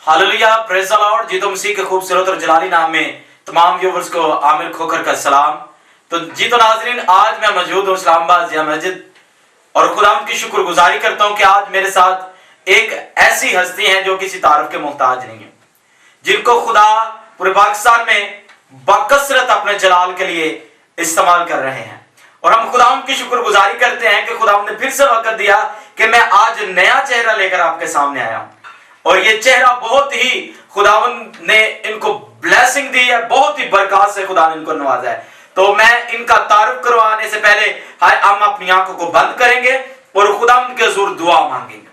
Hallelujah, praise the Lord. जी तो मसीह के खूबसूरत और जलाली नाम में तमाम व्यूअर्स को आमिर खोखर का सलाम। तो जी तो नाज़रीन, आज मैं मौजूद हूँ इस्लामाबाद जिया मस्जिद और खुदा की शुक्रगुजारी करता हूँ कि आज मेरे साथ एक ऐसी हस्ती है जो किसी तारीफ के मोहताज नहीं है, जिनको खुदा पूरे पाकिस्तान में बकसरत अपने जलाल के लिए इस्तेमाल कर रहे हैं। और हम खुदा की शुक्रगुजारी करते हैं कि खुदा ने फिर से वक्त दिया कि मैं आज नया चेहरा लेकर आपके सामने आया हूं। और ये चेहरा बहुत ही खुदावन ने इनको ब्लेसिंग दी है, बहुत ही बरकत से खुदा ने इनको नवाजा है। तो मैं इनका तारुफ करवाने से पहले हम अपनी आंखों को बंद करेंगे और खुदा के हुजूर दुआ मांगेंगे।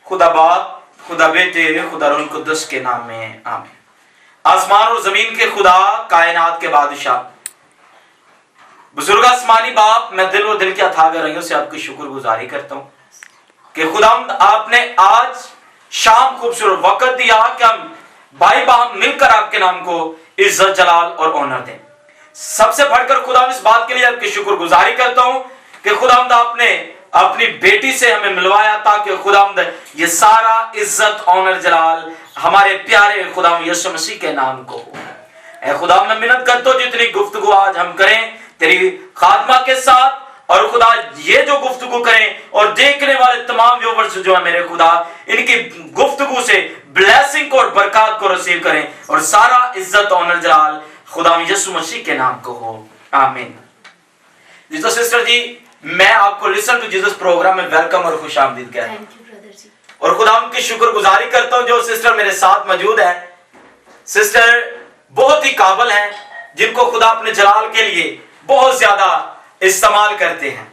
खुदा बाप, खुदा बेटे, खुदा रूह कुद्दुस के नाम में आमीन। आसमान और जमीन के खुदा, कायनात के बादशाह, बुजुर्ग आसमानी बाप, मैं दिल और दिल की अथाह गहराइयों से आपकी शुक्रगुजारी करता हूं कि खुदा आपने आज शाम खूबसूरत वक्त दिया कि हम भाई बहन मिलकर आपके नाम को इज्जत, जलाल और ऑनर दें। सबसे बढ़कर खुदा इस बात के लिए आपकी शुक्रगुजारी करता हूं कि खुदा आपने अपनी बेटी से हमें मिलवाया ताकि खुदा ये सारा इज्जत, ऑनर, जलाल हमारे प्यारे खुदा यीशु मसीह के नाम को हो। खुदा मैं मिन्नत करता हूं जितनी गुफ्तगू आज हम करें तेरी खादमा के साथ, और खुदा ये जो गुफ्तगू करें और देखने वाले तमाम व्यूअर्स जो है मेरे खुदा, इनकी गुफ्तगू से ब्लेसिंग को और बरकत को रिसीव करें और सारा इज्जत, ऑनर, जलाल खुदा यीशु मसीह के नाम को हो, आमीन। जी तो सिस्टर जी, मैं आपको लिसन टू जीसस प्रोग्राम में वेलकम और खुश आमदीद कहता हूं। थैंक यू ब्रदर जी। और खुदा उनकी शुक्रगुजारी करता हूं जो सिस्टर मेरे साथ मौजूद है। सिस्टर बहुत ही काबिल हैं, जिनको खुदा अपने जलाल के लिए बहुत ज्यादा इस्तेमाल करते हैं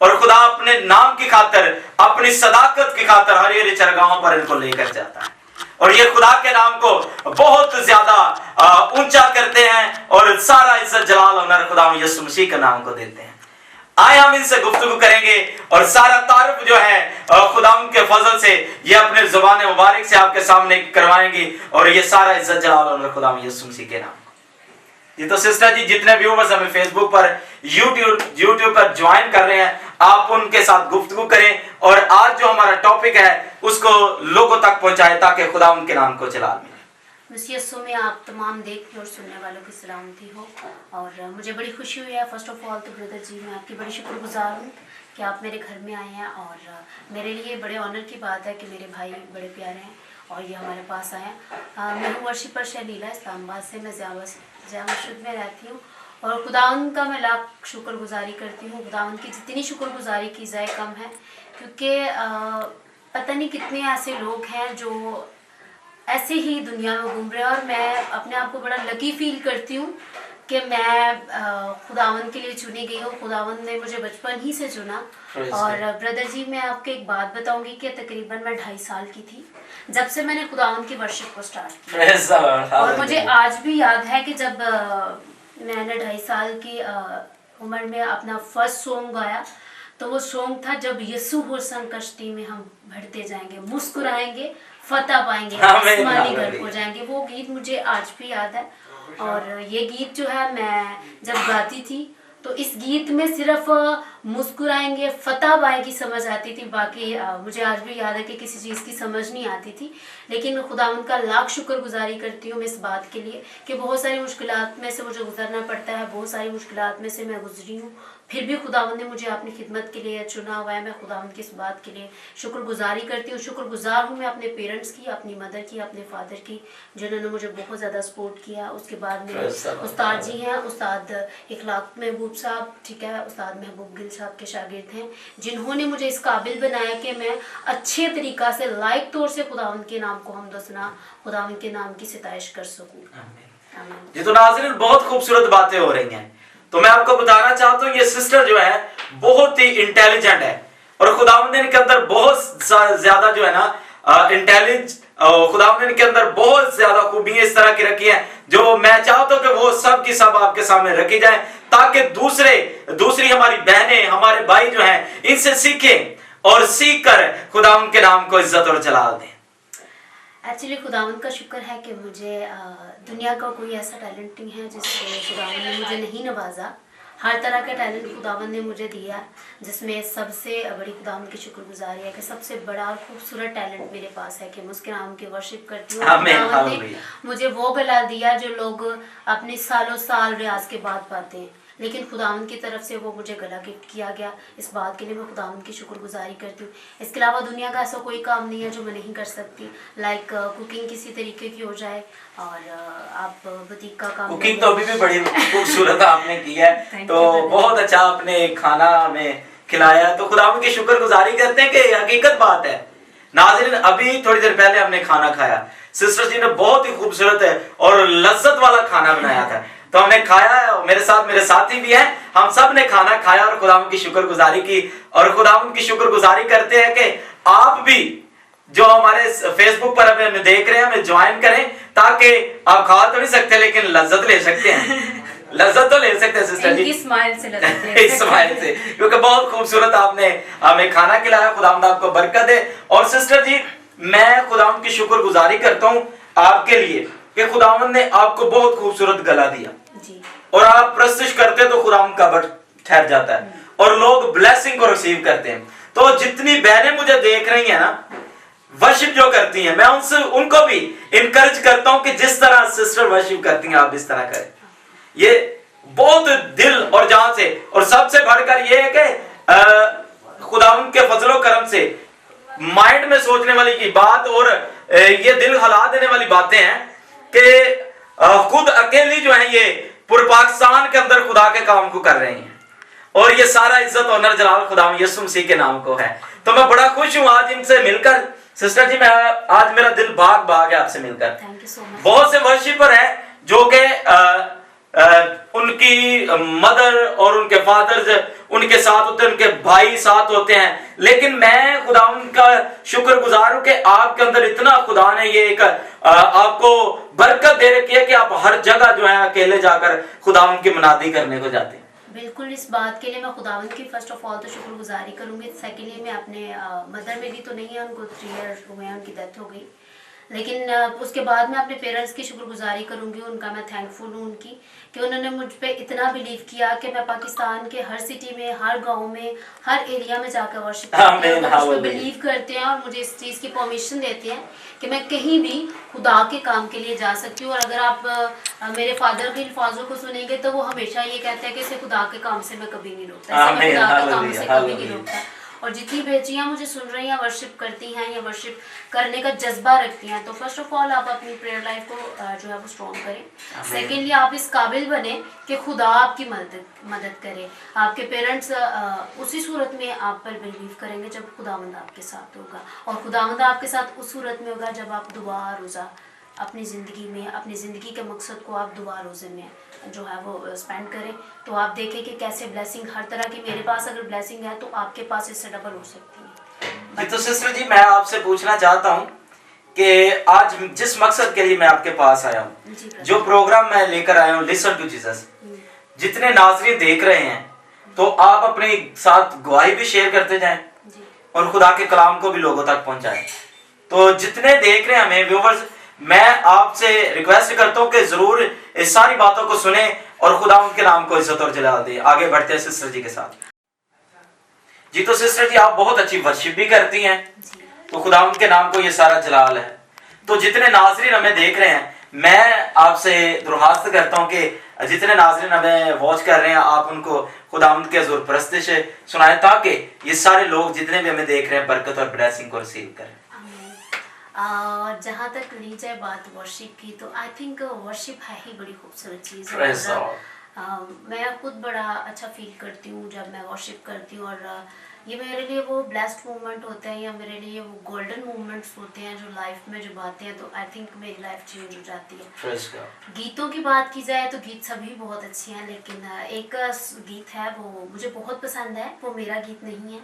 और खुदा अपने नाम की खातिर, अपनी सदाकत की खातिर हर हर चरगाहों पर इनको लेकर जाता है और ये खुदा के नाम को बहुत ज्यादा ऊंचा करते हैं और सारा इज्जत, जलाल, ऑनर खुदा यीशु मसीह के नाम को देते हैं। आए हम इनसे गुफ्तगू करेंगे और सारा तारुफ जो है खुदा के फजल से ये अपने जुबान मुबारक से आपके सामने करवाएंगे और ये सारा इज्जत, जलाल, ऑनर खुदा यीशु मसीह के नाम। ये तो सिस्टर जी, जितने व्यूअर्स हमें फेसबुक पर, यूट्यूब पर ज्वाइन कर रहे हैं, आप उनके साथ गुफ्तगू करें और आज जो हमारा टॉपिक है उसको लोगों तक पहुंचाएं ताकि खुदा उनके नाम को जलाल मिले। मसीह यीशु में आप तमाम देखने और सुनने वालों की सलामती हो। और मुझे बड़ी खुशी हुई है। फर्स्ट ऑफ ऑल तो ब्रदर जी, मैं आपकी बड़ी शुक्रगुजार हूँ कि आप मेरे घर में आए हैं और मेरे लिए बड़े ऑनर की बात है कि मेरे भाई बड़े प्यारे हैं और ये हमारे पास आए हैं। मैं हूँ वर्शिपर शैलीला, इस्लामाबाद से। मैं जिया मस्जिद में रहती हूँ और खुदावन का मैं लाख शुक्रगुजारी करती हूँ। खुदावन की जितनी शुक्रगुजारी की जाए कम है, क्योंकि पता नहीं कितने ऐसे लोग हैं जो ऐसे ही दुनिया में घूम रहे हैं और मैं अपने आप को बड़ा लकी फील करती हूँ कि मैं खुदावन के लिए चुनी गई हूँ। खुदावन ने मुझे बचपन ही से चुना। और ब्रदर जी, मैं आपको एक बात बताऊंगी कि तकरीबन मैं 2.5 साल की थी जब से मैंने खुदावन की वर्शिप को स्टार्ट किया। और मुझे आज भी याद है कि जब मैंने 2.5 साल की उम्र में अपना फर्स्ट सॉन्ग गाया, तो वो सॉन्ग था, जब यीशु हो संग कश्ती में हम बढ़ते जाएंगे, मुस्कुराएंगे, फतह पाएंगे, आसमानी घर को जाएंगे। वो गीत मुझे आज भी याद है। और ये गीत जो है, मैं जब गाती थी तो इस गीत में सिर्फ मुस्कुराएंगे, फतह पाएंगे समझ आती थी। बाकी मुझे आज भी याद है कि किसी चीज़ की समझ नहीं आती थी। लेकिन खुदा उनका लाख शुक्रगुजारी करती हूँ मैं इस बात के लिए कि बहुत सारी मुश्किलात में से मुझे गुजरना पड़ता है, बहुत सारी मुश्किलात में से मैं गुजरी हूँ, फिर भी खुदावंद ने मुझे अपनी खिदमत के लिए चुना हुआ है। मैं खुदावंद की इस बात के लिए शुक्रगुजारी करती हूँ। शुक्रगुजार हूँ मैं अपने पेरेंट्स की, अपनी मदर की, अपने फादर की, जिन्होंने मुझे बहुत ज़्यादा सपोर्ट किया। उसके बाद मेरे उस्ताद जी हैं, उस्ताद इखलाक महबूब साहब, ठीक है, उस्ताद महबूब गिल साहब के शागिर्द हैं, जिन्होंने मुझे इस काबिल बनाया कि मैं अच्छे तरीक़ा से लायक तौर से खुदावंद के नाम को हमदो सना, खुदावंद के नाम की सिताइश कर सकूँ। ये तो नाज़रीन बहुत खूबसूरत बातें हो रही हैं। तो मैं आपको बताना चाहता हूँ, ये सिस्टर जो है बहुत ही इंटेलिजेंट है और खुदावंद ने इनके अंदर बहुत ज्यादा जो है ना खुदावंद ने इनके अंदर बहुत ज्यादा खूबियां इस तरह की रखी हैं जो मैं चाहता हूँ कि वो सब की सब आपके सामने रखी जाए, ताकि दूसरी हमारी बहनें, हमारे भाई जो हैं, इनसे सीखें और सीख कर खुदावंद के नाम को इज्जत और जलाल दें। एक्चुअली खुदावंद का शुक्र है कि मुझे दुनिया का कोई ऐसा टैलेंट नहीं है जिससे खुदावंद ने मुझे नहीं नवाजा। हर तरह का टैलेंट खुदावंद ने मुझे दिया, जिसमें सबसे बड़ी खुदावंद की शुक्रगुजारी है कि सबसे बड़ा और खूबसूरत टैलेंट मेरे पास है कि मैं उसके नाम की वर्शिप करती हूँ। खुदावंद ने मुझे वो गला दिया जो लोग अपने सालों साल रियाज के बाद पाते हैं, लेकिन खुदावंद की तरफ से वो मुझे गला गिफ्ट किया गया। इस बात के लिए मैं खुदावंद की शुक्रगुजारी करती हूँ। इसके अलावा दुनिया का ऐसा कोई काम नहीं है जो मैं नहीं कर सकती। लाइक कुकिंग किसी तरीके की हो जाए, और आप बुटीक का काम, कुकिंग तो अभी भी बड़ी खूबसूरत आपने की है, तो बहुत अच्छा आपने खाना हमें खिलाया, तो खुदावंद की शुक्रगुजारी करते हैं कि हकीकत बात है। नाज़रीन, अभी थोड़ी देर पहले हमने खाना खाया, सिस्टर जी ने बहुत ही खूबसूरत है और लज्जत वाला खाना बनाया था, तो हमने खाया है। मेरे साथ मेरे साथी भी हैं, हम सब ने खाना खाया और खुदावंद की शुक्रगुजारी की, और खुदावंद की शुक्रगुजारी करते हैं कि आप भी जो हमारे फेसबुक पर हमें देख रहे हैं हमें ज्वाइन करें, ताकि आप खा तो नहीं सकते लेकिन लज्जत ले सकते हैं। लज्जत तो ले सकते हैं सिस्टर जी, स्माइल से लज्जत ले स्माइल से, क्योंकि बहुत खूबसूरत आपने हमें खाना खिलाया। खुदावंद आपको बरकत दे। और सिस्टर जी, मैं खुदावंद की शुक्रगुजारी करता हूँ आपके लिए कि खुदावंद ने आपको बहुत खूबसूरत गला दिया जी, और आप प्रस्तुत करते तो खुदावंद का बट ठहर जाता है और लोग ब्लेसिंग को रिसीव करते हैं। तो जितनी बहनें मुझे देख रही हैं ना, वर्शिप जो करती हैं, मैं उनसे उनको भी इनकरेज करता हूं कि जिस तरह सिस्टर वर्शिप करती हैं आप इस तरह करें। ये बहुत दिल और जान से, और सबसे बढ़कर ये है कि खुदावंद के फजलो करम से माइंड में सोचने वाली की बात और ये दिल हिला देने वाली बातें हैं कि खुद अकेली जो है ये पूरे पाकिस्तान के अंदर खुदा के काम को कर रही हैं, और ये सारा इज्जत ऑनर जलाल खुदावंद यीशु मसीह के नाम को है। तो मैं बड़ा खुश हूं आज इनसे मिलकर। सिस्टर जी, मैं आज मेरा दिल बाग बाग है आपसे मिलकर। Thank you so much. बहुत से वर्शिपर हैं जो कि उनकी मदर और उनके फादर उनके साथ होते हैं, उनके भाई साथ होते हैं, लेकिन मैं खुदावंद का शुक्रगुजार हूं कि आपके अंदर इतना खुदा ने ये एक आपको बरकत दे रखी है कि आप हर जगह जो है अकेले जाकर खुदावंद की मनादी करने को जाते हैं। बिल्कुल, इस बात के लिए मैं खुदावंद की फर्स्ट ऑफ ऑल तो शुक्रगुजारी करूंगी। सेकेंडली मैं अपने मदर मेरी तो नहीं है, उनको 3 ईयर हुए हैं, उनकी डेथ हो गई, लेकिन उसके बाद मैं अपने पेरेंट्स की शुक्रगुजारी करूंगी। उनका मैं थैंकफुल हूँ उनकी कि उन्होंने मुझ पे इतना बिलीव किया कि मैं पाकिस्तान के हर सिटी में, हर गांव में, हर एरिया में जाकर वर्शिप करती हूँ। मुझ पे बिलीव करते हैं और मुझे इस चीज़ की परमिशन देते हैं कि मैं कहीं भी खुदा के काम के लिए जा सकती हूँ। और अगर आप मेरे फादर के अल्फाजों को सुनेंगे तो वो हमेशा ये कहते हैं कि इसे खुदा के काम से मैं कभी नहीं रोकता, इसे मैं खुदा के काम से कभी नहीं रोकता। और जितनी बेटियां मुझे सुन रही हैं, वर्शिप करती हैं या वर्शिप करने का जज्बा रखती हैं, तो फर्स्ट ऑफ ऑल आप अपनी प्रेयर लाइफ को जो है वो स्ट्रॉन्ग करें। सेकेंडली आप इस काबिल बने कि खुदा आपकी मदद करे। आपके पेरेंट्स उसी सूरत में आप पर बिलीव करेंगे जब खुदावंद आपके साथ होगा, और खुदावंद आपके साथ उस सूरत में होगा जब आप दुआ रोज़ा अपनी ज़िंदगी में, अपनी ज़िंदगी के मकसद को आप दुआ रोज़े में जो है वो स्पेंड करें। तो आप देखें कि कैसे ब्लेसिंग हर तरह की, मेरे पास अगर ब्लेसिंग है तो आपके पास इससे डबल हो सकती है। तो सिस्टर जी, मैं आपसे पूछना चाहता हूँ कि आज जिस मकसद के लिए मैं आपके पास आया हूँ, जो प्रोग्राम मैं लेकर आया हूँ लिसन टू जीसस, जितने नाज़रीन देख रहे हैं, तो आप अपने साथ गवाही भी शेयर करते जाएं और खुदा के कलाम को भी लोगों तक पहुंचाएं। तो जितने देख रहे हैं हमें व्यूवर्स, मैं आपसे रिक्वेस्ट करता हूँ कि जरूर इस सारी बातों को सुने और खुदा उनके नाम को इज्जत और जलाल दे। आगे बढ़ते हैं सिस्टर जी के साथ। जी, तो सिस्टर जी, आप बहुत अच्छी वर्शिप भी करती हैं, तो खुदा उनके नाम को ये सारा जलाल है। तो जितने नाजरीन हमें देख रहे हैं, मैं आपसे दरख्वास्त करता हूँ कि जितने नाजरीन हमें वॉच कर रहे हैं, आप उनको खुदावंद के हुज़ूर परस्तिश सुनाएं, ताकि ये सारे लोग जितने भी हमें देख रहे हैं बरकत और ब्लेसिंग को रिसीव करें। जहाँ तक ली जाए बात वर्शिप की, तो आई थिंक वर्शिप है ही बड़ी खूबसूरत चीज़ है। मैं खुद बड़ा अच्छा फील करती हूँ जब मैं वर्शिप करती हूँ, और ये मेरे लिए वो ब्लेस्ड मोमेंट होते हैं या मेरे लिए वो गोल्डन मोमेंट्स होते हैं जो लाइफ में जब आते हैं, तो आई थिंक मेरी लाइफ चेंज हो जाती है। गीतों की बात की जाए तो गीत सभी बहुत अच्छे हैं, लेकिन एक गीत है वो मुझे बहुत पसंद है। वो मेरा गीत नहीं है,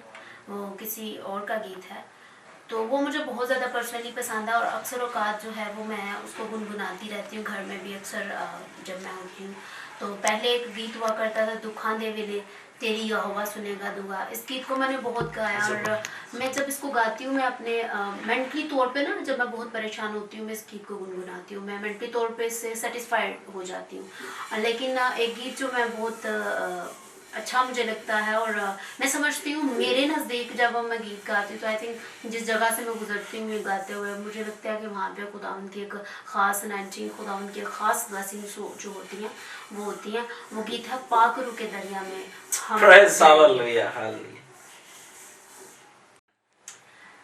वो किसी और का गीत है, तो वो मुझे बहुत ज़्यादा पर्सनली पसंद है। और अक्सर औकात जो है वो मैं उसको गुनगुनाती रहती हूँ घर में भी। अक्सर जब मैं होती हूँ तो पहले एक गीत हुआ करता था, दुखा दे वेले तेरी यहोवा सुनेगा दुआ। इस गीत को मैंने बहुत गाया, और मैं जब इसको गाती हूँ मैं अपने मेंटली तौर पे ना, जब मैं बहुत परेशान होती हूँ मैं इस गीत को गुनगुनाती हूँ, मैं मेंटली तौर पे इससे सेटिस्फाइड हो जाती हूँ। लेकिन एक गीत जो मैं बहुत अच्छा मुझे लगता है। और मैं समझती हूँ मेरे नज़दीक जब मैं गीत गाती हूँ तो आई थिंक जिस जगह से मैं गुजरती हूँ गाते हुए, मुझे लगता है कि वहाँ पे खुदावन की एक ख़ास एनर्जी, खुदावन की एक ख़ास ब्लेसिंग्स जो होती हैं वो होती हैं। वो गीत है पाक रू के दरिया में हम। Praise hallelujah, hallelujah.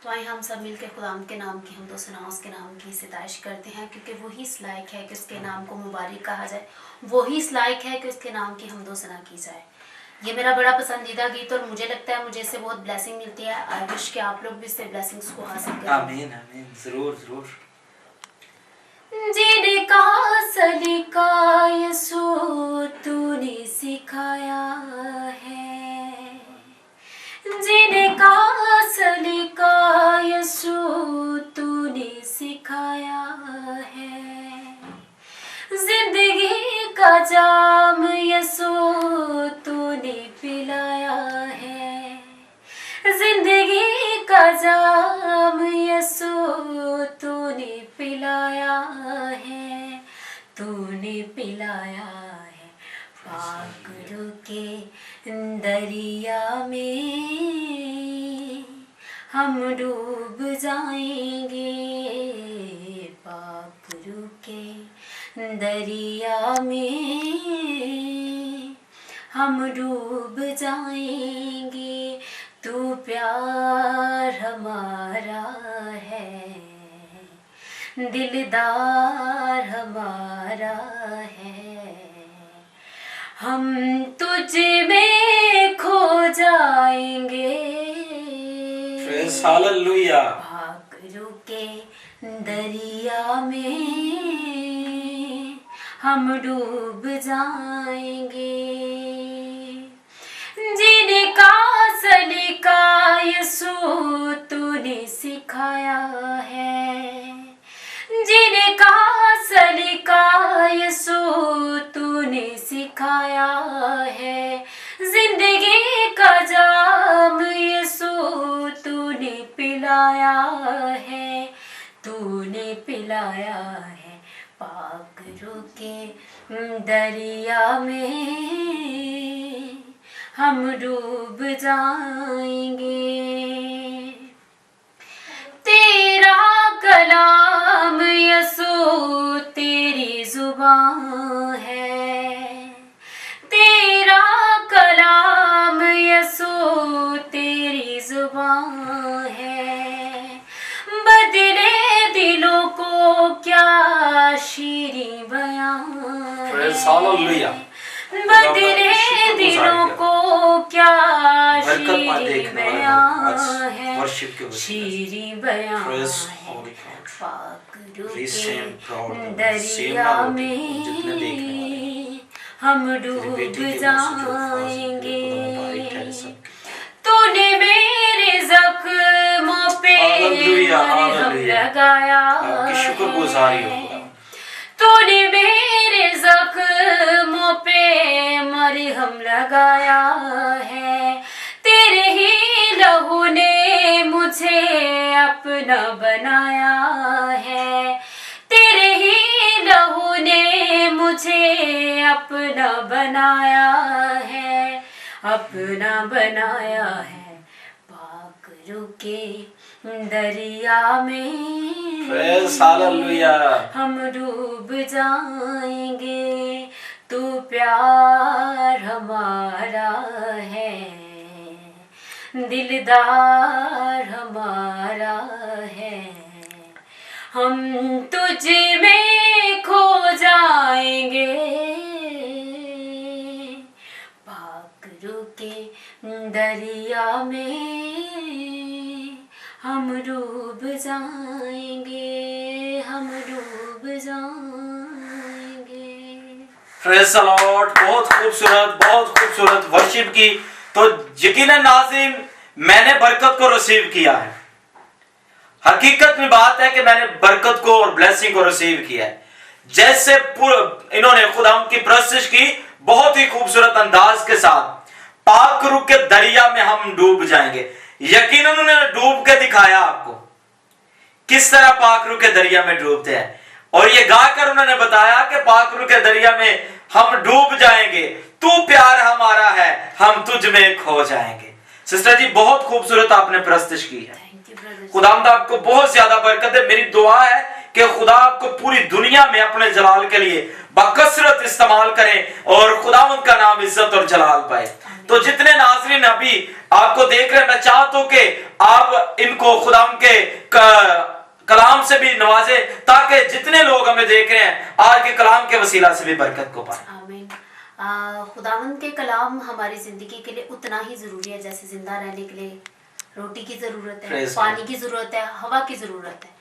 तो आइए हम सब मिलकर खुदाम के नाम की हम सना उसके नाम की सिताइश करते हैं, क्योंकि वही इस लायक है कि उसके नाम को मुबारक कहा जाए, वही इस लायक है कि उसके नाम की हम सना की जाए। ये मेरा बड़ा पसंदीदा गीत और मुझे लगता है मुझे इससे बहुत ब्लेसिंग मिलती है। आई विश कि आप लोग भी इससे ब्लेसिंग्स को हासिल करें। आमीन आमीन, जरूर जरूर। जिनका सलीका यीशु तूने सिखाया है, जिनका सलीका यीशु तूने सिखाया है, जिंदगी का जाम यीशु तूने पिलाया है, जिंदगी का जाम यीशु तूने पिलाया है, तूने पिलाया है। पाक रू के दरिया में हम डूब जाएंगे, पाक रू के दरिया में हम डूब जाएंगे। तू प्यार हमारा है, दिलदार हमारा है, हम तुझ में खो जाएंगे। Praise hallelujah. पाक रू के दरिया में हम डूब जाएंगे। जिनका सलीका यीशु तूने सिखाया है, जिनका सलीका यीशु तूने सिखाया है, जिंदगी का जाम यीशु तूने पिलाया है, तूने पिलाया है। पाक रू के दरिया में हम डूब जाएंगे। तेरा कलाम यीशु तेरी जुबान है, तेरा कलाम यीशु तेरी जुबान है, बदले दिलों को क्या शीरी बयान है, बदले दिलों को क्या शीरी बयान है, शीरी बयान है। पाक रू के दरिया में हम डूब जाएंगे। तूने मेरे जख्मों पे मरहम लगाया है, तूने मेरे जख्मों पे मरहम लगाया है, तेरे ही लहू ने मुझे अपना बनाया है, तेरे ही लहू ने मुझे अपना बनाया है, अपना बनाया है। पाक रू के दरिया में Praise hallelujah. हम डूब जाएंगे। तू प्यार हमारा है, दिलदार हमारा है, हम तुझ में खो जाएंगे। पाक रू के दरिया में हम डूब जाएंगे, हम डूब जाएंगे। Praise the Lord. बहुत खूबसूरत वर्शिप की। तो यकीनन नाज़रीन, मैंने बरकत को रिसीव किया है। हकीकत में बात है कि मैंने बरकत को और ब्लेसिंग को रिसीव किया है। जैसे इन्होंने खुदा की प्रस्तुति की बहुत ही खूबसूरत अंदाज के साथ, पाक रू के दरिया में हम डूब जाएंगे। यकीनन उन्होंने डूब के दिखाया आपको किस तरह पाक रू के दरिया में डूबते हैं, और ये गाकर उन्होंने बताया कि पाक रू के दरिया में हम डूब जाएंगे। तू प्यार हमारा है, हम तुझ में खो जाएंगे। सिस्टर जी बहुत खूबसूरत आपने प्रस्तुत की है। खुदावंद आपको बहुत ज्यादा बरकत दे। मेरी दुआ है कि खुदा आपको पूरी दुनिया में अपने जलाल के लिए बकसरत इस्तेमाल करें और खुदावंद का नाम इज्जत और जलाल पाए। तो जितने नाज़रीन अभी आपको देख रहे हैं, मैं चाहता हूं कि आप इनको खुदावंद के कलाम से भी नवाजे, ताकि जितने लोग हमें देख रहे हैं आज के कलाम के वसीला से भी बरकत को पाए। आमीन। खुदावंद के कलाम हमारी जिंदगी के लिए उतना ही जरूरी है जैसे जिंदा रहने के लिए रोटी की जरूरत है, पानी की जरूरत है, हवा की जरूरत है।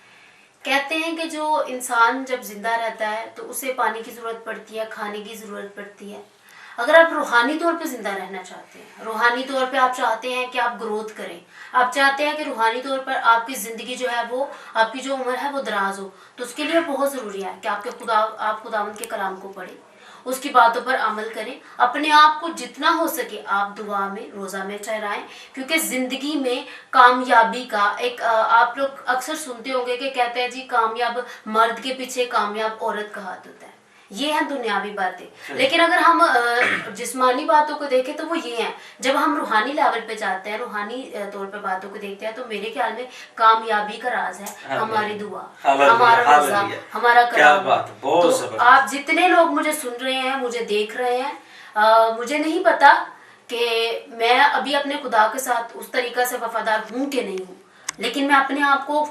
कहते हैं कि जो इंसान जब जिंदा रहता है तो उसे पानी की जरूरत पड़ती है, खाने की जरूरत पड़ती है। अगर आप रूहानी तौर पे जिंदा रहना चाहते हैं, रूहानी तौर पे आप चाहते हैं कि आप ग्रोथ करें, आप चाहते हैं कि रूहानी तौर पर आपकी जिंदगी जो है वो, आपकी जो उम्र है वो दराज हो, तो उसके लिए बहुत जरूरी है कि आप खुदावंद के कलाम को पढ़ें, उसकी बातों पर अमल करें, अपने आप को जितना हो सके आप दुआ में, रोजा में ठहराएं, क्योंकि जिंदगी में कामयाबी का एक आप लोग अक्सर सुनते होंगे कि कहते हैं जी कामयाब मर्द के पीछे कामयाब औरत का हाथ होता है। ये है दुनियावी बातें, लेकिन अगर हम जिस्मानी बातों को देखें तो वो ये हैं। जब हम रूहानी लेवल पे जाते हैं, रूहानी तौर पे बातों को देखते हैं, तो मेरे ख्याल में कामयाबी का राज है हमारी दुआ, हमारा रोजा, हमारा कलाम। तो आप जितने लोग मुझे सुन रहे हैं, मुझे देख रहे हैं, मुझे नहीं पता कि मैं अभी अपने खुदा के साथ उस तरीका से वफादार हूँ कि नहीं हूँ, लेकिन मैं अपने आप को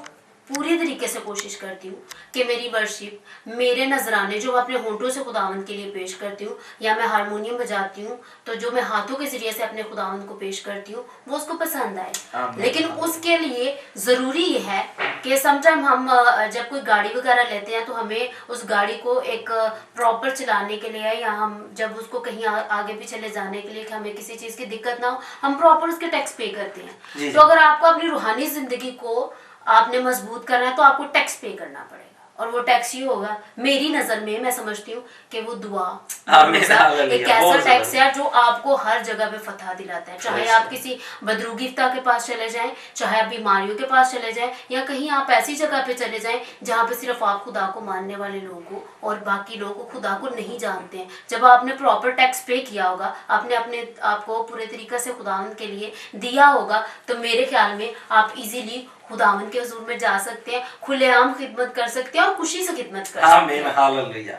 पूरी तरीके से कोशिश करती हूँ कि मेरी वर्शिप, मेरे नजराने जो मैं अपने होंठों से खुदावंद के लिए पेश करती हूँ, या मैं हारमोनियम बजाती हूँ तो जो मैं हाथों के जरिए से अपने खुदावंद को पेश करती हूँ वो उसको पसंद आए। लेकिन उसके लिए जरूरी ये है कि समटाइम हम जब कोई गाड़ी वगैरह लेते हैं तो हमें उस गाड़ी को एक प्रॉपर चलाने के लिए, या हम जब उसको कहीं आगे पीछे ले जाने के लिए कि हमें किसी चीज की दिक्कत ना हो, हम प्रॉपर उसके टैक्स पे करते हैं। तो अगर आपको अपनी रूहानी जिंदगी को आपने मजबूत करना है तो आपको टैक्स पे करना पड़ेगा, और वो टैक्स ही होगा। मेरी नजर में मैं समझती हूँ कि वो दुआ एक ऐसा टैक्स है जो आपको हर जगह पे फतह दिलाता है। चाहे आप किसी बदरूगिफ्ता के पास चले जाएं, चाहे आप बीमारियों के पास चले जाएं, या कहीं आप ऐसी जगह पे चले जाएं जहाँ पे सिर्फ आप खुदा को मानने वाले लोग हो और बाकी लोग खुदा को नहीं जानते हैं। जब आपने प्रॉपर टैक्स पे किया होगा, आपने अपने आपको पूरे तरीके से खुदावंद के लिए दिया होगा, तो मेरे ख्याल में आप इजीली खुदावंद के हुजूर में जा सकते हैं, खुलेआम खिदमत कर सकते हैं और खुशी से खिदमत कर सकते हैं। हालेलुया।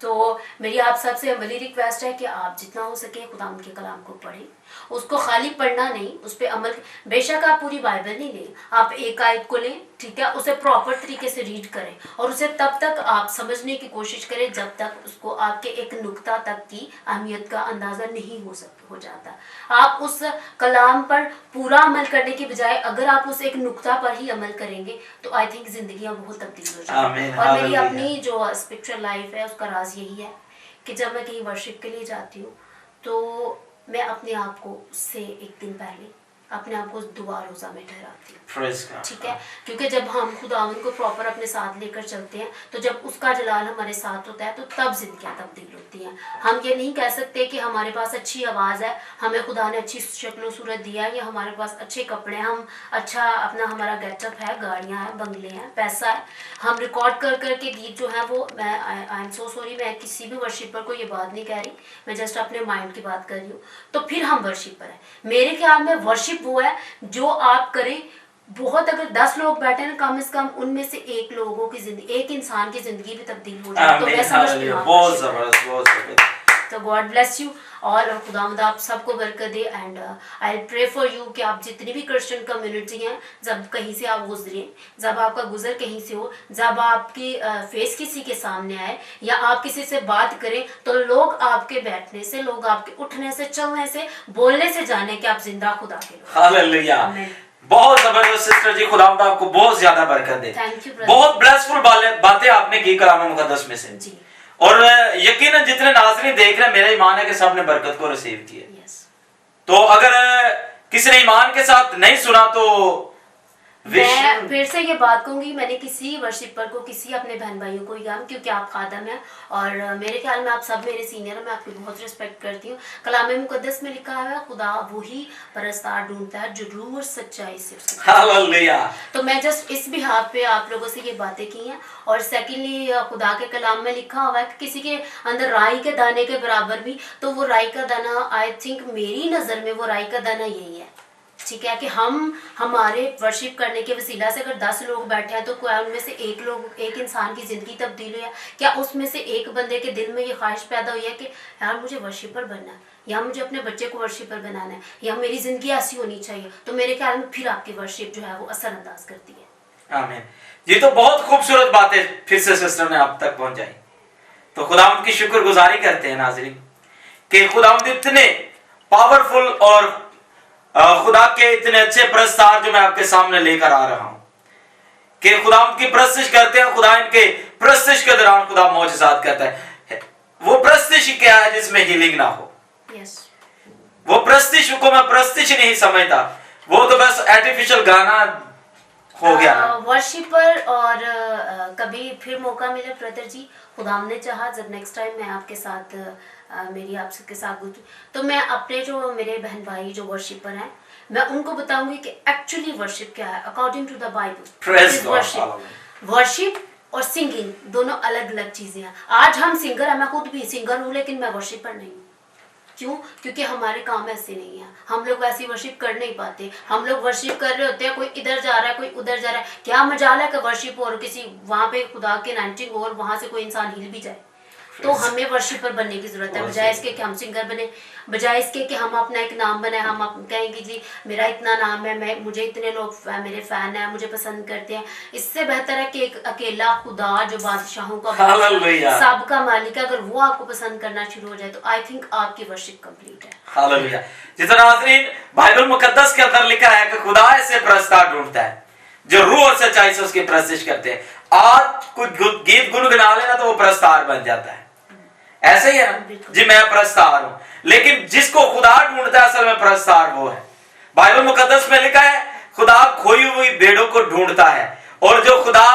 तो मेरी आप सबसे अमली रिक्वेस्ट है कि आप जितना हो सके खुदावंद के कलाम को पढ़ें, उसको खाली पढ़ना नहीं, उस पर अमल। बेशक आप पूरी बाइबल नहीं लें, आप एक आयत को लें, ठीक है, उसे प्रॉपर तरीके से रीड करें और उसे तब तक आप समझने की कोशिश करें जब तक उसको आपके एक नुक्ता तक की अहमियत का अंदाजा नहीं हो जाता। आप उस कलाम पर पूरा अमल करने की बजाय अगर आप उस एक नुक्ता पर ही अमल करेंगे तो आई थिंक जिंदगियां बहुत तब्दील हो जाएंगी। और मेरी अपनी जो स्पिरिचुअल लाइफ है उसका राज यही है कि जब मैं कहीं वर्शिप के लिए जाती हूँ तो मैं अपने आप को उससे एक दिन पहले अपने आप को दुआ रोजा में ठहराती हूँ, ठीक है, क्योंकि जब हम खुदावंद को प्रॉपर अपने साथ लेकर चलते हैं तो जब उसका जलाल हमारे साथ होता है तो तब जिंदगियां तब्दील होती हैं। हम ये नहीं कह सकते कि हमारे पास अच्छी आवाज़ है, हमें खुदा ने अच्छी शक्ल सूरत दिया है, या हमारे पास अच्छे कपड़े हैं, हम अच्छा अपना हमारा गेटअप है, गाड़ियाँ हैं, बंगले हैं, पैसा है, हम रिकॉर्ड कर करके गीत जो है वो, मैं आई एम सो सॉरी, मैं किसी भी वर्शिपर को ये बात नहीं कह रही, मैं जस्ट अपने माइंड की बात कर रही हूँ, तो फिर हम वर्शिपर हैं। मेरे ख्याल में वर्शिप वो है जो आप करें, बहुत अगर 10 लोग बैठे ना, कम से कम उनमें से एक लोगों की जिंदगी, एक इंसान की जिंदगी भी तब्दील हो जाए, तो मैं समझती हूँ बहुत जबरदस्त। तो गॉड ब्लेस यू और खुदावंद आप सबको बरकत दे। And I pray for you कि आप जितनी भी क्रिश्चियन कम्युनिटी हैं, जब कहीं से आप गुजरें, जब आपका गुजर कहीं से हो, जब आपकी फेस किसी के सामने आए या आप किसी से बात करें, तो लोग आपके बैठने से, लोग आपके उठने से, चलने से, बोलने से जाने कि आप जिंदा खुदा के लोग। हालेलुया। बहुत जबरदस्त सिस्टर जी, खुदावंद आपको बहुत ज्यादा बरकत दे। Thank you. बहुत ब्लेसफुल बातें आपने की कलाम मुकद्दस में से जी। और यकीनन जितने नाज़रीन देख रहे हैं, मेरा ईमान है कि सब ने बरकत को रिसीव किया। तो अगर किसी ने ईमान के साथ नहीं सुना तो मैं फिर से ये बात कहूंगी, मैंने किसी वर्शिपर को, किसी अपने बहन भाइयों को याद, क्योंकि आप खादम हैं और मेरे ख्याल में आप सब मेरे सीनियर हैं, मैं आपकी बहुत रिस्पेक्ट करती हूँ। कलाम मुकद्दस में लिखा है खुदा वही परस्तार ढूंढता है जो रूह और सच्चाई से। हालेलुया। तो मैं जस्ट इस बिहाफ पे आप लोगों से ये बातें की हैं। और सेकेंडली खुदा के कलाम में लिखा हुआ है कि किसी के अंदर राई के दाने के बराबर भी, तो वो राई का दाना, आई थिंक मेरी नज़र में वो राई का दाना यही है, ठीक है, कि हम हमारे वर्शिप करने के वसीला से अगर 10 लोग बैठे हैं तो क्या उनमें से एक इंसान की ज़िंदगी तब्दील हुई है? क्या उसमें से एक बंदे के दिल में ये ख्वाहिश पैदा हुई है कि यार मुझे वर्शिपर बनना है, या मुझे अपने बच्चे को वर्शिपर बनाना है, या मेरी ज़िंदगी ऐसी होनी चाहिए? तो मेरे ख्याल में फिर आपकी वर्शिप जो है वो असरअंदाज करती है। आमीन। ये तो बहुत खूबसूरत बातें फिर से सिस्टर ने आप तक पहुंचाई। तो खुदावंद की शुक्रगुजारी करते हैं नाज़रीन कि खुदावंद इतने पावरफुल और खुदा के इतने अच्छे प्रस्ताव जो मैं आपके सामने लेकर आ रहा हूं कि खुदावंद की प्रस्तिश करते हैं। खुदा इनके प्रस्तिश के दौरान खुदा मौजज़ात करता है। वो प्रस्तिश क्या है जिसमें हीलिंग ना हो? वो प्रस्तिश को मैं प्रस्तिश नहीं समझता, वो तो बस आर्टिफिशियल गाना हो गया ना। वर्शिपर और कभी फिर मौका मिले ब्रदर जी, खुदा ने चाहा जब नेक्स्ट टाइम मैं आपके साथ मेरी आपके साथ तो मैं अपने जो मेरे बहन भाई जो वर्शिपर हैं, मैं उनको बताऊंगी कि एक्चुअली वर्शिप क्या है according to the Bible. Worship और सिंगिंग दोनों अलग अलग चीजें हैं। आज हम सिंगर हैं, मैं खुद भी सिंगर हूँ, लेकिन मैं वर्शिपर नहीं हूँ। क्यों? क्योंकि हमारे काम ऐसे नहीं है, हम लोग वैसी वर्शिप कर नहीं पाते। हम लोग वर्शिप कर रहे होते हैं, कोई इधर जा रहा है, कोई उधर जा रहा है। क्या मजाल है कि वर्शिप और किसी वहां पे खुदा के नाइटिंग हो और वहां से कोई इंसान हिल भी जाए? तो हमें वर्शिपर बनने की जरूरत है, बजाय इसके कि हम सिंगर बने, बजाय इसके कि हम अपना एक नाम बनाए। हम कहेंगे जी मेरा इतना नाम है, मैं मुझे इतने लोग मेरे फैन हैं, मुझे पसंद करते हैं। इससे बेहतर है कि एक अकेला खुदा जो बादशाहों का सब का मालिक है, अगर वो आपको पसंद करना शुरू हो जाए तो आई थिंक आपकी वर्शिप कंप्लीट है। हालेलुया। जितना नाज़रीन बाइबल मुकद्दस के अंदर लिखा है कि खुदा ऐसे प्रस्ताव ढूंढता है जो रूह और सच्चाई से उसकी प्रस्तिश करते हैं। आज कुछ गीत गुनगुना लेना तो वो प्रस्ताव बन जाता है। ऐसे ही है ना जी, मैं प्रस्ताव हूं, लेकिन जिसको खुदा ढूंढता है असल में प्रस्ताव वो है। बाइबल मुकद्दस में लिखा है खुदा खोई हुई भेड़ों को ढूंढता है, और जो खुदा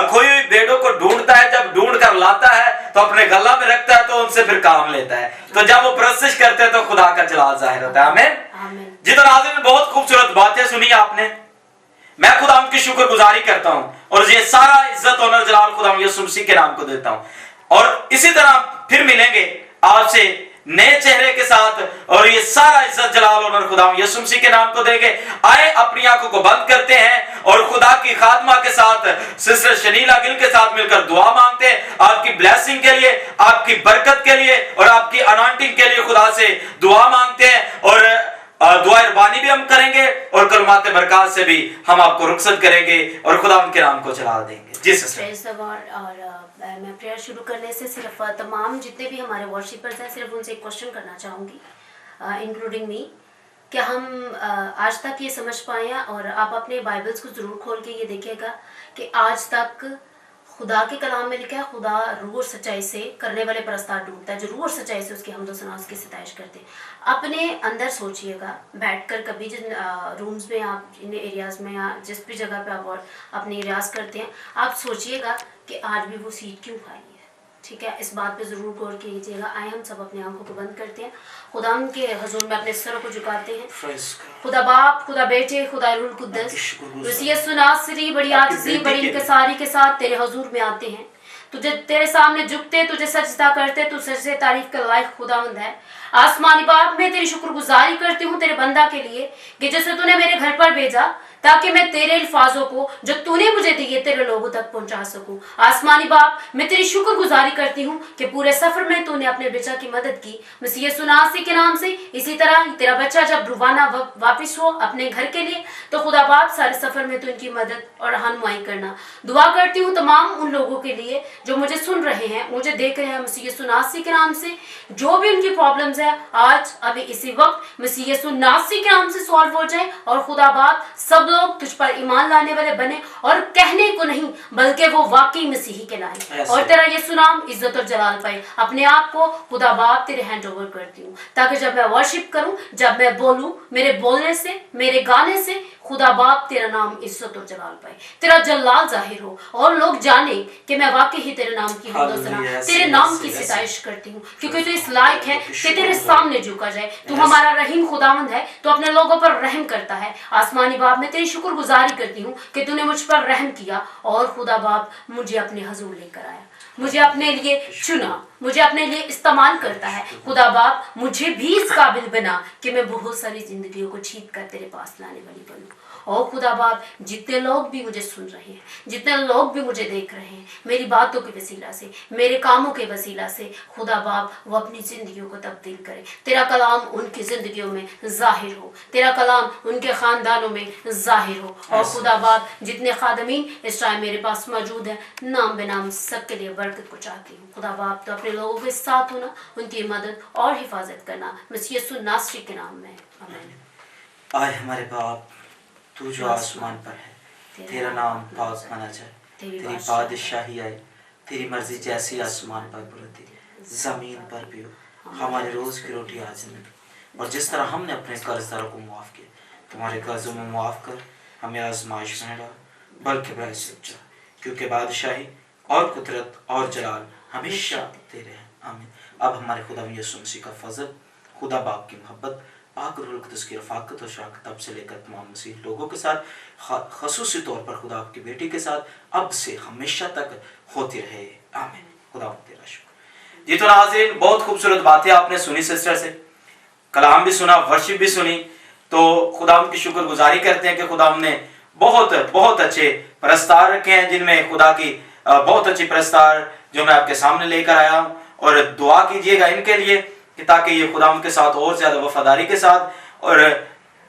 खोई हुई भेड़ों को ढूंढता है, जब ढूंढ कर लाता है तो अपने गला में रखता है, तो उनसे फिर काम लेता है। तो जब वो प्रस्तिश करते हैं तो खुदा का जलाल जाहिर होता है। आमीन। जितना नाज़रीन बहुत खूबसूरत बातें सुनी आपने, मैं खुदा उनकी शुक्रगुजारी करता हूं और ये सारा इज्जत और जलाल खुदा यीशु मसीह के नाम को देता हूं। और इसी तरह फिर मिलेंगे आपसे नए चेहरे के साथ, और ये सारा इज्जत जलाल और खुदा यीशु मसीह के नाम को देंगे। आए अपनी आंखों को बंद करते हैं और खुदा की खादमा के साथ सिस्टर शनीला गिल के साथ मिलकर दुआ मांगते हैं आपकी ब्लेसिंग के लिए, आपकी बरकत के लिए और आपकी अनॉइंटिंग के लिए खुदा से दुआ मांगते हैं। और दुआ रबानी भी हम करेंगे और कलमात बरकत से भी हम आपको रुखसत करेंगे और खुदा उनके नाम को चला देंगे। जी सिस्टर। और मैं प्रेयर शुरू करने से सिर्फ तमाम जितने भी हमारे वर्शिपर्स हैं, सिर्फ उनसे एक क्वेश्चन करना चाहूँगी, इंक्लूडिंग मी, क्या हम आज तक ये समझ पाए हैं, और आप अपने बाइबल्स को ज़रूर खोल के ये देखिएगा कि आज तक खुदा के कलाम में लिखा है खुदा रूह और सच्चाई से करने वाले प्रस्ताव ढूंढता है, जो रूह और सच्चाई से उसकी हमदो सना उसकी सिताइश करते हैं। अपने अंदर सोचिएगा बैठकर, कभी जिन रूम्स में आप इन एरियाज में या जिस भी जगह पे आप अपनी रियाज करते हैं, आप सोचिएगा कि आज भी वो सीट क्यों खाई है। ठीक है, इस बात पे ज़रूर गौर कीजिएगा। आए हम सब अपनी आंखों को बंद करते हैं, खुदा के हजूर में अपने सरों को झुकाते हैं। खुदा बाप, खुदा बेटे, खुदा रूह कुद्दस, यीशु नासरी बड़ी आजिज़ी बड़ी इंकिसारी के साथ तेरे हजूर में आते हैं। तुझे तेरे सामने झुकते, तुझे सजदा करते, तू सजदे तारीफ के लायक खुदावंद है। आसमानी बाप, मैं तेरी शुक्रगुजारी करती हूँ तेरे बंदा के लिए कि जैसे तूने मेरे घर पर भेजा ताकि मैं तेरे अल्फाजों को जो तूने मुझे दिए तेरे लोगों तक पहुंचा सकूं। आसमानी बाप, मैं तेरी शुक्रगुजारी करती हूँ कि पूरे सफर में तूने अपने बच्चा की मदद की मसीह यीशु नासरी के नाम से। इसी तरह तेरा बच्चा जब रुवाना वापिस हो अपने घर के लिए, तो खुदा बाप सारे सफर में तू इनकी मदद और रहनुमाई करना। दुआ करती हूँ तमाम उन लोगों के लिए जो मुझे सुन रहे हैं, मुझे देख रहे हैं, मसीह यीशु नासरी के नाम से जो भी उनकी प्रॉब्लम्स है आज अभी इसी वक्त मसीह यीशु नासरी के नाम से सॉल्व हो जाए, और खुदा बाप सब लोग तुझ पर ईमान लाने वाले बने, और कहने को नहीं बल्कि वो वाकई मसीही के लाए, और तेरा यीशु नाम इज्जत और जलाल पाए। अपने आप को खुदा बाप तेरे हैंड ओवर करती हूँ, ताकि जब मैं वर्शिप करूँ, जब मैं बोलूँ, मेरे बोलने से, मेरे गाने से खुदा बाप तेरा नाम इज्जत और जलाल पाए, तेरा जलाल जाहिर हो और लोग जाने कि मैं वाकई ही तेरे नाम की तेरे नाम की सिताइश करती हूँ, क्योंकि तू इस लायक है कि तेरे सामने झुका जाए। तू हमारा रहीम खुदावंद है, तो अपने लोगों पर रहम करता है। आसमानी बाप, मैं तेरी शुक्रगुजारी करती हूँ कि तूने मुझ पर रहम किया और खुदा बाप मुझे अपने हजूर लेकर आया, मुझे अपने लिए चुना, मुझे अपने लिए इस्तेमाल करता है। खुदा बाप मुझे भी इस काबिल बना कि मैं बहुत सारी जिंदगियों को जीत कर तेरे पास लाने वाली बनूं। और खुदा बाप, जितने लोग भी मुझे सुन रहे हैं, जितने लोग भी मुझे देख रहे हैं, मेरी बातों के वसीला से, मेरे कामों के वसीला से, खुदा बाप वो अपनी जिंदगियों को तब्दील करे। तेरा कलाम उनकी जिंदगियों में जाहिर हो, तेरा कलाम उनके खानदानों में जाहिर हो। और खुदा बाप, जितने खादमीन इस टाइम मेरे पास मौजूद हैं, नाम बेनाम सबके लिए बरकत को चाहती हूँ। खुदा बाप, तो अपने लोगों के साथ होना, उनकी मदद और हिफाजत करना, मसीह यीशु नासरी के नाम में, आमीन। आए हमारे बाप, तू जो आसमान पर है, तेरा नाम पाक माना जाए, तेरी बादशाही आए, तेरी मर्जी जैसी आसमान पर बुलंदी जमीन पर भी हो। हमारे रोज की रोटी आज हमें, और जिस तरह हमने अपने कर्जदारों को माफ किया, तुम्हारे कर्जों में माफ कर, हमें आजमाइश में न डाल, बल्कि बड़े सच्चा, क्योंकि बादशाही और कुदरत और जलाल हमेशा तेरे हैं, आमीन। अब हमारे खुदा यीशु मसीह का फजल, खुदा बाप की मोहब्बत, पाक रूह कुद्दूस की रफ़ाकत और शफ़क़त अब से लेकर तमाम मसीह लोगों के साथ, ख़ुसूसी तौर पर खुदा आपकी बेटी के साथ, अब से हमेशा तक होती रहे, आमीन। खुदा तेरा शुक्र। जी तो नाज़रीन, बहुत खूबसूरत बातें आपने सुनी सिस्टर से, कलाम भी सुना, वर्शिप भी सुनी। तो खुदा की शुक्रगुजारी करते हैं कि खुदा ने बहुत बहुत अच्छे प्रस्तार रखे हैं, जिनमें खुदा की बहुत अच्छी प्रस्तार जो मैं आपके सामने लेकर आया हूँ। और दुआ कीजिएगा इनके लिए कि ताकि ये खुदा के साथ और ज्यादा वफादारी के साथ और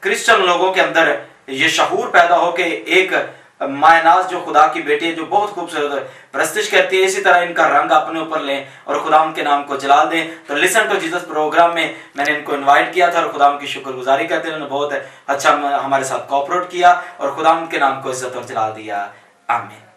क्रिश्चियन लोगों के अंदर ये शहूर पैदा हो कि एक मायनाज जो खुदा की बेटी है, जो बहुत खूबसूरत प्रस्तिश करती है, इसी तरह इनका रंग अपने ऊपर लें और खुदा के नाम को जलाल दें। तो लिसन टू जीसस प्रोग्राम में मैंने इनको इनवाइट किया था और खुदा की शुक्रगुजारी करते हैं, उन्होंने बहुत अच्छा हमारे साथ कोऑपरेट किया और खुदा के नाम को इज्जत और जलाल दिया, आमीन।